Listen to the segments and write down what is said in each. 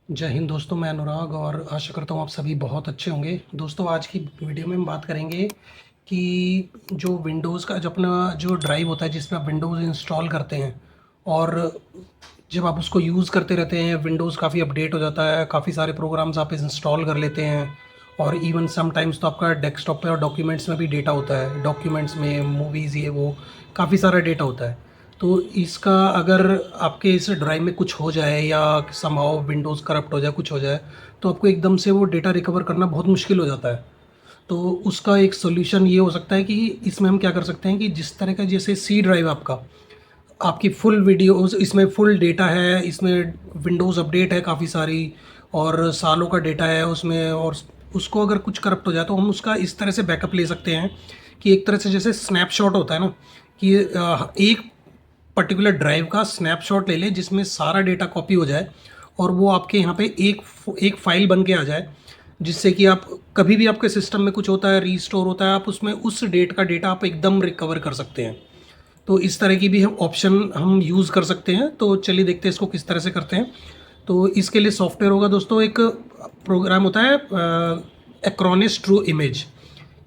जय हिंद दोस्तों, मैं अनुराग और आशा करता हूँ आप सभी बहुत अच्छे होंगे। दोस्तों, आज की वीडियो में हम बात करेंगे कि जो विंडोज़ का जो अपना जो ड्राइव होता है जिसमें आप विंडोज़ इंस्टॉल करते हैं और जब आप उसको यूज़ करते रहते हैं, विंडोज़ काफ़ी अपडेट हो जाता है, काफ़ी सारे प्रोग्राम्स आप इंस्टॉल कर लेते हैं और इवन समटाइम्स तो आपका डेस्कटॉप पे और डॉक्यूमेंट्स में भी डेटा होता है, डॉक्यूमेंट्स में मूवीज़ ये वो काफ़ी सारा डेटा होता है। तो इसका अगर आपके इस ड्राइव में कुछ हो जाए या समहाउ विंडोज़ करप्ट हो जाए, कुछ हो जाए, तो आपको एकदम से वो डेटा रिकवर करना बहुत मुश्किल हो जाता है। तो उसका एक सॉल्यूशन ये हो सकता है कि इसमें हम क्या कर सकते हैं कि जिस तरह का जैसे सी ड्राइव आपका, आपकी फुल वीडियोज़ इसमें फुल डेटा है, इसमें विंडोज़ अपडेट है काफ़ी सारी और सालों का डेटा है उसमें, और उसको अगर कुछ करप्ट हो जाए तो हम उसका इस तरह से बैकअप ले सकते हैं कि एक तरह से जैसे स्नैपशॉट होता है ना, कि एक पर्टिकुलर ड्राइव का स्नैपशॉट ले लें जिसमें सारा डेटा कॉपी हो जाए और वो आपके यहाँ पे एक फ़ाइल बन के आ जाए, जिससे कि आप कभी भी आपके सिस्टम में कुछ होता है, रीस्टोर होता है, आप उसमें उस डेट का डेटा आप एकदम रिकवर कर सकते हैं। तो इस तरह की भी हम ऑप्शन हम यूज़ कर सकते हैं। तो चलिए देखते हैं इसको किस तरह से करते हैं। तो इसके लिए सॉफ्टवेयर होगा दोस्तों, एक प्रोग्राम होता है एक्रोनिस ट्रू इमेज।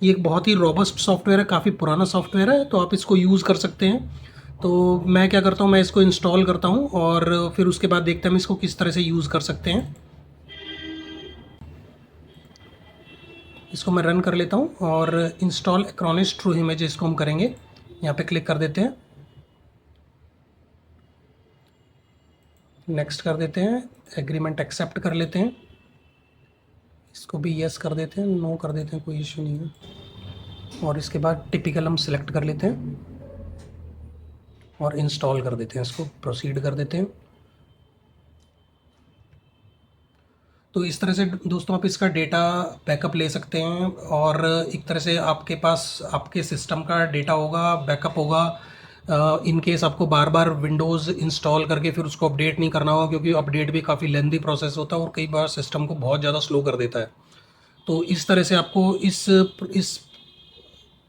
ये एक बहुत ही रोबस्ट सॉफ्टवेयर है, काफ़ी पुराना सॉफ्टवेयर है, तो आप इसको यूज़ कर सकते हैं। तो मैं क्या करता हूँ, मैं इसको इंस्टॉल करता हूँ और फिर उसके बाद देखते हैं हम इसको किस तरह से यूज़ कर सकते हैं। इसको मैं रन कर लेता हूँ और इंस्टॉल एक्रोनिस ट्रू इमेज इसको हम करेंगे। यहाँ पे क्लिक कर देते हैं, नेक्स्ट कर देते हैं, एग्रीमेंट एक्सेप्ट कर लेते हैं, इसको भी यस कर देते हैं, नो कर देते हैं, कोई इशू नहीं है। और इसके बाद टिपिकल हम सिलेक्ट कर लेते हैं और इंस्टॉल कर देते हैं, इसको प्रोसीड कर देते हैं। तो इस तरह से दोस्तों आप इसका डेटा बैकअप ले सकते हैं और एक तरह से आपके पास आपके सिस्टम का डेटा होगा, बैकअप होगा। इन केस आपको बार बार विंडोज़ इंस्टॉल करके फिर उसको अपडेट नहीं करना होगा, क्योंकि अपडेट भी काफ़ी लेंदी प्रोसेस होता है और कई बार सिस्टम को बहुत ज़्यादा स्लो कर देता है। तो इस तरह से आपको इस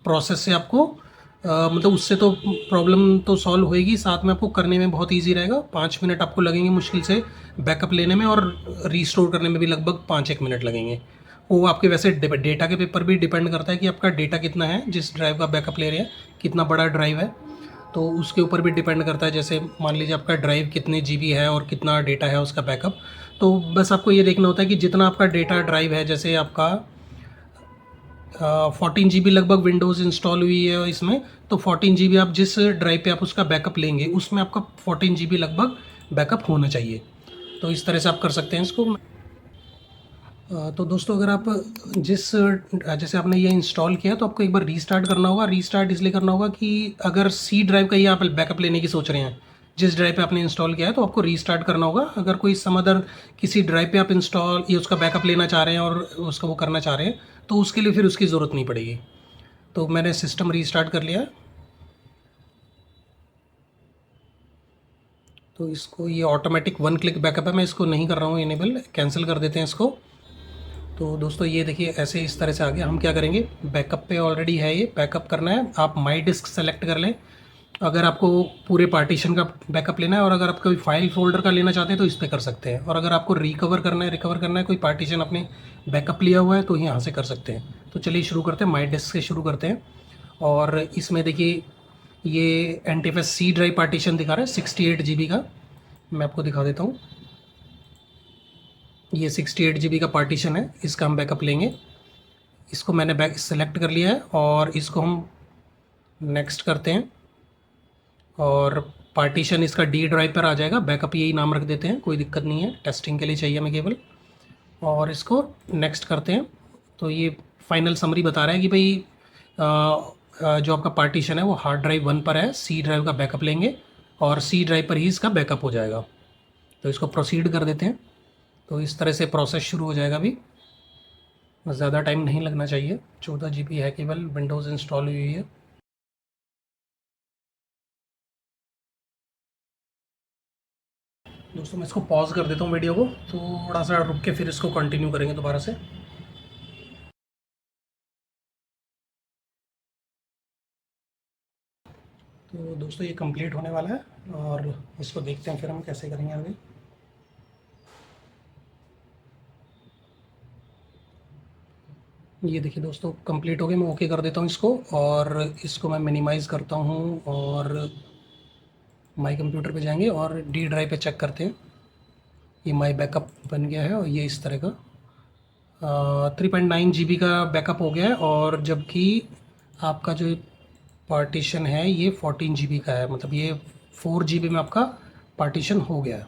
प्रोसेस से आपको मतलब उससे तो प्रॉब्लम तो सॉल्व होएगी, साथ में आपको करने में बहुत ईजी रहेगा। 5 मिनट आपको लगेंगे मुश्किल से बैकअप लेने में और रीस्टोर करने में भी लगभग 5-1 मिनट लगेंगे। वो आपके वैसे डेटा के पेपर भी डिपेंड करता है कि आपका डेटा कितना है, जिस ड्राइव का बैकअप ले रहे हैं कितना बड़ा ड्राइव है, तो उसके ऊपर भी डिपेंड करता है। जैसे मान लीजिए आपका ड्राइव कितने जीबी है और कितना डेटा है उसका बैकअप। तो बस आपको ये देखना होता है कि जितना आपका डेटा ड्राइव है, जैसे आपका 14 GB लगभग विंडोज़ इंस्टॉल हुई है इसमें, तो 14 GB आप जिस ड्राइव पे आप उसका बैकअप लेंगे उसमें आपका 14 GB लगभग बैकअप होना चाहिए। तो इस तरह से आप कर सकते हैं इसको। तो दोस्तों, अगर आप जैसे आपने ये इंस्टॉल किया तो आपको एक बार रीस्टार्ट करना होगा। रीस्टार्ट इसलिए करना होगा कि अगर सी ड्राइव का ही आप बैकअप लेने की सोच रहे हैं, जिस ड्राइव पे आपने इंस्टॉल किया है, तो आपको रीस्टार्ट करना होगा। अगर कोई सम अदर किसी ड्राइव पे आप इंस्टॉल ये उसका बैकअप लेना चाह रहे हैं और उसका वो करना चाह रहे हैं, तो उसके लिए फिर उसकी ज़रूरत नहीं पड़ेगी। तो मैंने सिस्टम रीस्टार्ट कर लिया। तो इसको ये ऑटोमेटिक वन क्लिक बैकअप है, मैं इसको नहीं कर रहा हूँ इनेबल, कैंसिल कर देते हैं इसको। तो दोस्तों ये देखिए ऐसे इस तरह से आ गया। हम क्या करेंगे, बैकअप पे ऑलरेडी है, ये बैकअप करना है, आप माई डिस्क सेलेक्ट कर लें अगर आपको पूरे पार्टीशन का बैकअप लेना है, और अगर आप कोई फाइल फोल्डर का लेना चाहते हैं तो इस पर कर सकते हैं, और अगर आपको रिकवर करना है कोई पार्टीशन अपने बैकअप लिया हुआ है तो यहाँ से कर सकते हैं। तो चलिए शुरू करते हैं, माई डिस्क से शुरू करते हैं। और इसमें देखिए ये एनटीएफएस सी ड्राइव पार्टीशन दिखा रहा है 68 GB का। मैं आपको दिखा देता हूँ, ये 68 GB का पार्टीशन है, इसका हम बैकअप लेंगे। इसको मैंने बैक सेलेक्ट कर लिया है और इसको हम नेक्स्ट करते हैं और पार्टीशन इसका डी ड्राइव पर आ जाएगा। बैकअप यही नाम रख देते हैं, कोई दिक्कत नहीं है, टेस्टिंग के लिए चाहिए हमें केवल। और इसको नेक्स्ट करते हैं। तो ये फाइनल समरी बता रहा है कि भाई जो आपका पार्टीशन है वो हार्ड ड्राइव 1 पर है, सी ड्राइव का बैकअप लेंगे और सी ड्राइव पर ही इसका बैकअप हो जाएगा। तो इसको प्रोसीड कर देते हैं। तो इस तरह से प्रोसेस शुरू हो जाएगा अभी। ज़्यादा टाइम नहीं लगना चाहिए, 14 GB है केवल, विंडोज़ इंस्टॉल हुई हुई है। दोस्तों मैं इसको पॉज कर देता हूँ वीडियो को, थोड़ा सा रुक के फिर इसको कंटिन्यू करेंगे दोबारा से। तो दोस्तों ये कंप्लीट होने वाला है और इसको देखते हैं फिर हम कैसे करेंगे आगे। ये देखिए दोस्तों, कंप्लीट हो गया। मैं ओके कर देता हूँ इसको, और इसको मैं मिनिमाइज़ करता हूँ, और माई कंप्यूटर पे जाएंगे और डी ड्राइव पे चेक करते हैं। ये माई बैकअप बन गया है, और ये इस तरह का 3.9 GB का बैकअप हो गया है। और जबकि आपका जो पार्टीशन है ये 14 GB का है, मतलब ये 4 GB में आपका पार्टीशन हो गया है।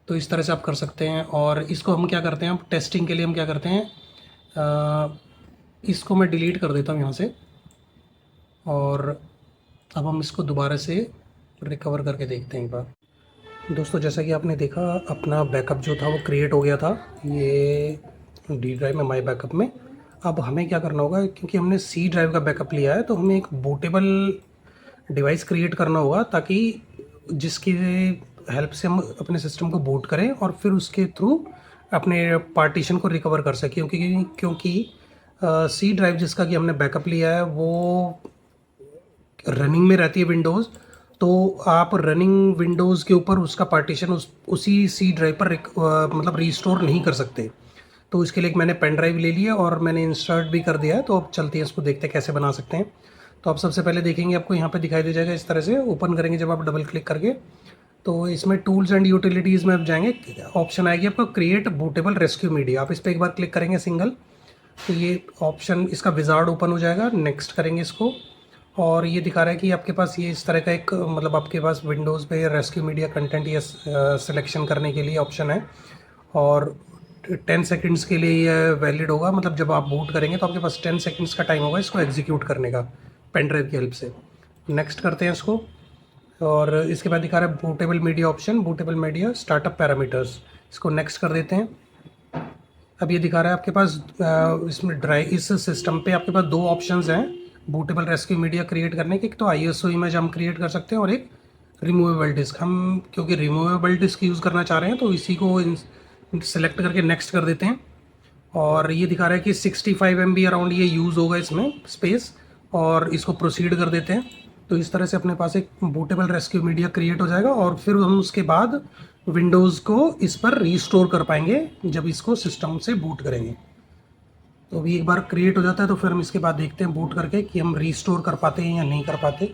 तो इस तरह से आप कर सकते हैं। और इसको हम क्या करते हैं, अब टेस्टिंग के लिए हम क्या करते हैं, इसको मैं डिलीट कर देता हूँ यहाँ से, और अब हम इसको दोबारा से रिकवर करके देखते हैं एक बार। दोस्तों, जैसा कि आपने देखा, अपना बैकअप जो था वो क्रिएट हो गया था ये डी ड्राइव में, माई बैकअप में। अब हमें क्या करना होगा, क्योंकि हमने सी ड्राइव का बैकअप लिया है, तो हमें एक बूटेबल डिवाइस क्रिएट करना होगा, ताकि जिसकी हेल्प से हम अपने सिस्टम को बूट करें और फिर उसके थ्रू अपने पार्टीशन को रिकवर कर सकें। क्योंकि सी ड्राइव जिसका कि हमने बैकअप लिया है वो रनिंग में रहती है विंडोज़, तो आप रनिंग विंडोज़ के ऊपर उसका पार्टीशन उसी सी ड्राइव पर मतलब रीस्टोर नहीं कर सकते। तो इसके लिए मैंने पेन ड्राइव ले लिया और मैंने इंस्टर्ट भी कर दिया है। तो अब चलते हैं, इसको देखते हैं कैसे बना सकते हैं। तो आप सबसे पहले देखेंगे, आपको यहाँ पे दिखाई दे जाएगा इस तरह से। ओपन करेंगे जब आप डबल क्लिक करके, तो इसमें टूल्स एंड यूटिलिटीज़ में आप जाएंगे, ऑप्शन आएगी आपको क्रिएट बूटेबल रेस्क्यू मीडिया। आप इस पर एक बार क्लिक करेंगे सिंगल, तो ये ऑप्शन, इसका विजार्ड ओपन हो जाएगा। नेक्स्ट करेंगे इसको, और ये दिखा रहा है कि आपके पास ये इस तरह का एक, मतलब आपके पास विंडोज़ पे रेस्क्यू मीडिया कंटेंट या सिलेक्शन करने के लिए ऑप्शन है। और 10 सेकंड्स के लिए ये वैलिड होगा, मतलब जब आप बूट करेंगे तो आपके पास 10 सेकंड्स का टाइम होगा इसको एग्जीक्यूट करने का, पेन ड्राइव की हेल्प से। नेक्स्ट करते हैं इसको, और इसके बाद दिखा रहा है bootable media option, bootable media startup parameters. इसको नेक्स्ट कर देते हैं। अब ये दिखा रहा है आपके पास इसमें इस सिस्टम पे आपके पास दो ऑप्शंस हैं बूटेबल रेस्क्यू मीडिया क्रिएट करने के। एक तो आईएसओ इमेज हम क्रिएट कर सकते हैं, और एक रिमूवेबल डिस्क। हम क्योंकि रिमूवेबल डिस्क यूज़ करना चाह रहे हैं, तो इसी को सेलेक्ट करके नेक्स्ट कर देते हैं। और ये दिखा रहा है कि 65 MB अराउंड ये यूज़ होगा इसमें स्पेस, और इसको प्रोसीड कर देते हैं। तो इस तरह से अपने पास एक बूटेबल रेस्क्यू मीडिया क्रिएट हो जाएगा, और फिर हम उसके बाद विंडोज़ को इस पर रीस्टोर कर पाएंगे जब इसको सिस्टम से बूट करेंगे। तो अभी एक बार क्रिएट हो जाता है, तो फिर हम इसके बाद देखते हैं बूट करके कि हम रीस्टोर कर पाते हैं या नहीं कर पाते।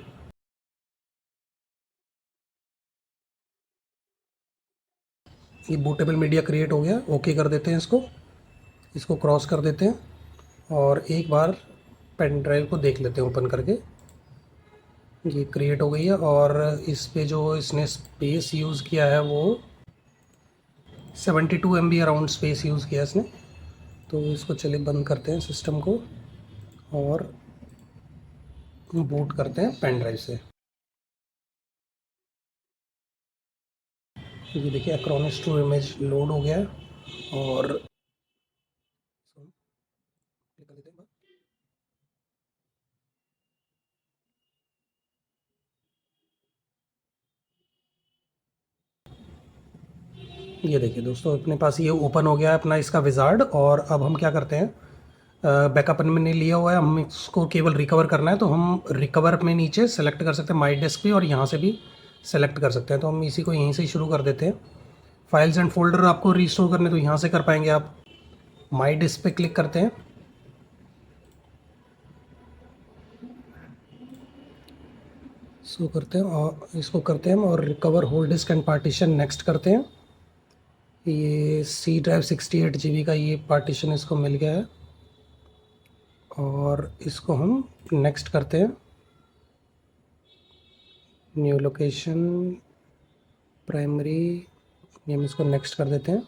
ये बूटेबल मीडिया क्रिएट हो गया, ओके कर देते हैं इसको। इसको क्रॉस कर देते हैं, और एक बार पेन ड्राइव को देख लेते हैं ओपन करके। ये क्रिएट हो गई है, और इस पे जो इसने स्पेस यूज़ किया है वो 72 MB अराउंड स्पेस यूज़ किया इसने। तो इसको चलिए बंद करते हैं सिस्टम को, और बूट करते हैं पेन ड्राइव से। ये देखिए एक्रोनिस टू इमेज लोड हो गया है, और ये देखिए दोस्तों, अपने पास ये ओपन हो गया है अपना इसका विजार्ड। और अब हम क्या करते हैं, बैकअप मैंने लिया हुआ है, हम इसको केवल रिकवर करना है। तो हम रिकवर में नीचे सेलेक्ट कर सकते हैं माई डेस्क पे, और यहाँ से भी सेलेक्ट कर सकते हैं। तो हम इसी को यहीं से ही शुरू कर देते हैं। फाइल्स एंड फोल्डर आपको रिस्टोर करने तो यहाँ से कर पाएंगे आप। माई डिस्क पे क्लिक करते हैं, इसको करते हैं, और इसको करते हैं और recover hold disk and partition next करते हैं। ये सी ड्राइव 68 GB का ये पार्टीशन इसको मिल गया है, और इसको हम नेक्स्ट करते हैं। न्यू लोकेशन प्राइमरी, ये हम इसको नेक्स्ट कर देते हैं,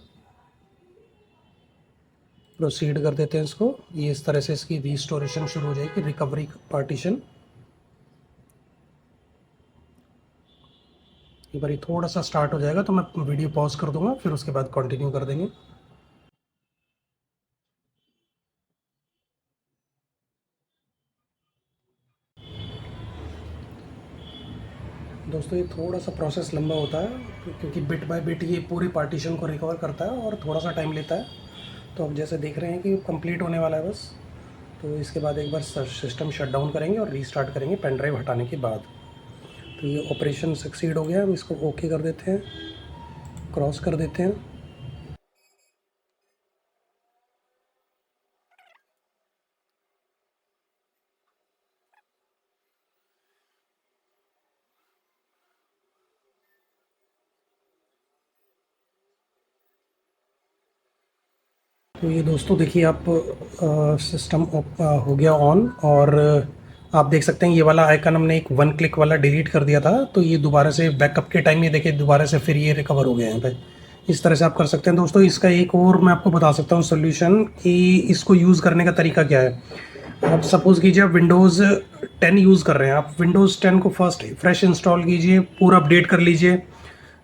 प्रोसीड कर देते हैं इसको। ये इस तरह से इसकी रीस्टोरेशन शुरू हो जाएगी, रिकवरी पार्टीशन। एक बार ये थोड़ा सा स्टार्ट हो जाएगा तो मैं वीडियो पॉज कर दूंगा, फिर उसके बाद कंटिन्यू कर देंगे। दोस्तों, ये थोड़ा सा प्रोसेस लंबा होता है, क्योंकि बिट बाय बिट ये पूरे पार्टीशन को रिकवर करता है और थोड़ा सा टाइम लेता है। तो अब जैसे देख रहे हैं कि कंप्लीट होने वाला है बस। तो इसके बाद एक बार सिस्टम शट डाउन करेंगे और रीस्टार्ट करेंगे पेन ड्राइव हटाने के बाद। तो ये ऑपरेशन सक्सीड हो गया, हम इसको ओके कर देते हैं, क्रॉस कर देते हैं। तो ये दोस्तों देखिए आप सिस्टम हो गया ऑन, और आप देख सकते हैं ये वाला आइकन हमने एक वन क्लिक वाला डिलीट कर दिया था, तो ये दोबारा से बैकअप के टाइम ये देखिए दोबारा से फिर ये रिकवर हो गया है यहाँ पे। इस तरह से आप कर सकते हैं दोस्तों। इसका एक और मैं आपको बता सकता हूँ सोल्यूशन कि इसको यूज़ करने का तरीका क्या है। आप सपोज़ कीजिए आप विंडोज़ 10 यूज़ कर रहे हैं, आप विंडोज़ 10 को फर्स्ट फ्रेश इंस्टॉल कीजिए, पूरा अपडेट कर लीजिए।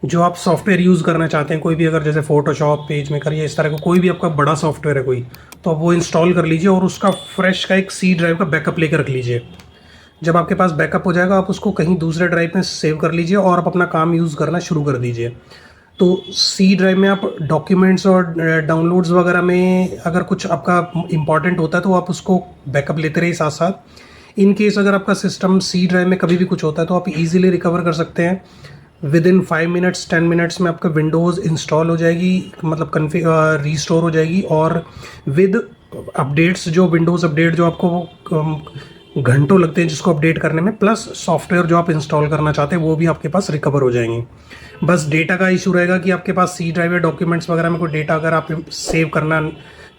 जो आप सॉफ्टवेयर यूज़ करना चाहते हैं, कोई भी, अगर जैसे फोटोशॉप, पेज मेकर या इस तरह का कोई भी आपका बड़ा सॉफ्टवेयर है कोई, तो आप वो इंस्टॉल कर लीजिए और उसका फ्रेश का एक सी ड्राइव का बैकअप लेकर रख लीजिए। जब आपके पास बैकअप हो जाएगा आप उसको कहीं दूसरे ड्राइव में सेव कर लीजिए और आप अपना काम यूज़ करना शुरू कर दीजिए। तो सी ड्राइव में आप डॉक्यूमेंट्स और डाउनलोड्स वगैरह में अगर कुछ आपका इंपॉर्टेंट होता है तो आप उसको बैकअप लेते रहिए साथ साथ। इन केस अगर आपका सिस्टम सी ड्राइव में कभी भी कुछ होता है तो आप इजीली रिकवर कर सकते हैं। विद इन 5 मिनट्स 10 मिनट्स में आपका विंडोज़ इंस्टॉल हो जाएगी, मतलब रीस्टोर हो जाएगी। और विद अपडेट्स, जो विंडोज़ अपडेट जो आपको घंटों लगते हैं जिसको अपडेट करने में, प्लस सॉफ्टवेयर जो आप इंस्टॉल करना चाहते हैं वो भी आपके पास रिकवर हो जाएंगे। बस डेटा का इशू रहेगा कि आपके पास सी ड्राइव या डॉक्यूमेंट्स वगैरह में कोई डेटा अगर आप सेव करना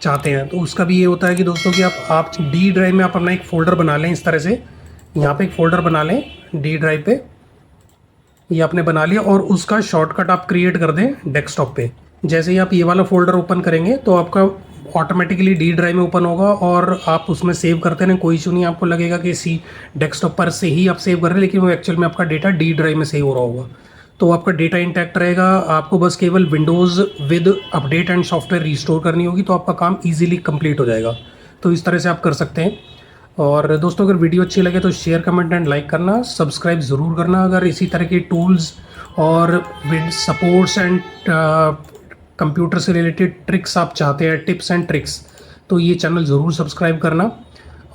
चाहते हैं तो उसका भी ये होता है कि दोस्तों कि आप डी ड्राइव में आप अपना एक फ़ोल्डर बना लें। इस तरह से यहाँ पे एक फ़ोल्डर बना लें डी ड्राइव पे, ये आपने बना लिया, और उसका शॉर्टकट आप क्रिएट कर दें डेस्कटॉप पे। जैसे ही आप ये वाला फोल्डर ओपन करेंगे तो आपका ऑटोमेटिकली डी ड्राइव में ओपन होगा और आप उसमें सेव करते रहें, कोई इशू नहीं। आपको लगेगा कि सी डेस्कटॉप पर से ही आप सेव कर रहे हैं, लेकिन वो एक्चुअल में आपका डेटा डी ड्राइव में सेव हो रहा होगा। तो आपका डेटा इंटैक्ट रहेगा। आपको बस केवल Windows with update and software restore करनी होगी तो आपका काम ईजिली कंप्लीट हो जाएगा। तो इस तरह से आप कर सकते हैं। और दोस्तों अगर वीडियो अच्छी लगे तो शेयर, कमेंट एंड लाइक करना, सब्सक्राइब ज़रूर करना। अगर इसी तरह के टूल्स और सपोर्ट्स एंड कंप्यूटर से रिलेटेड ट्रिक्स आप चाहते हैं, टिप्स एंड ट्रिक्स, तो ये चैनल ज़रूर सब्सक्राइब करना।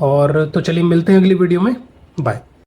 और तो चलिए मिलते हैं अगली वीडियो में। बाय।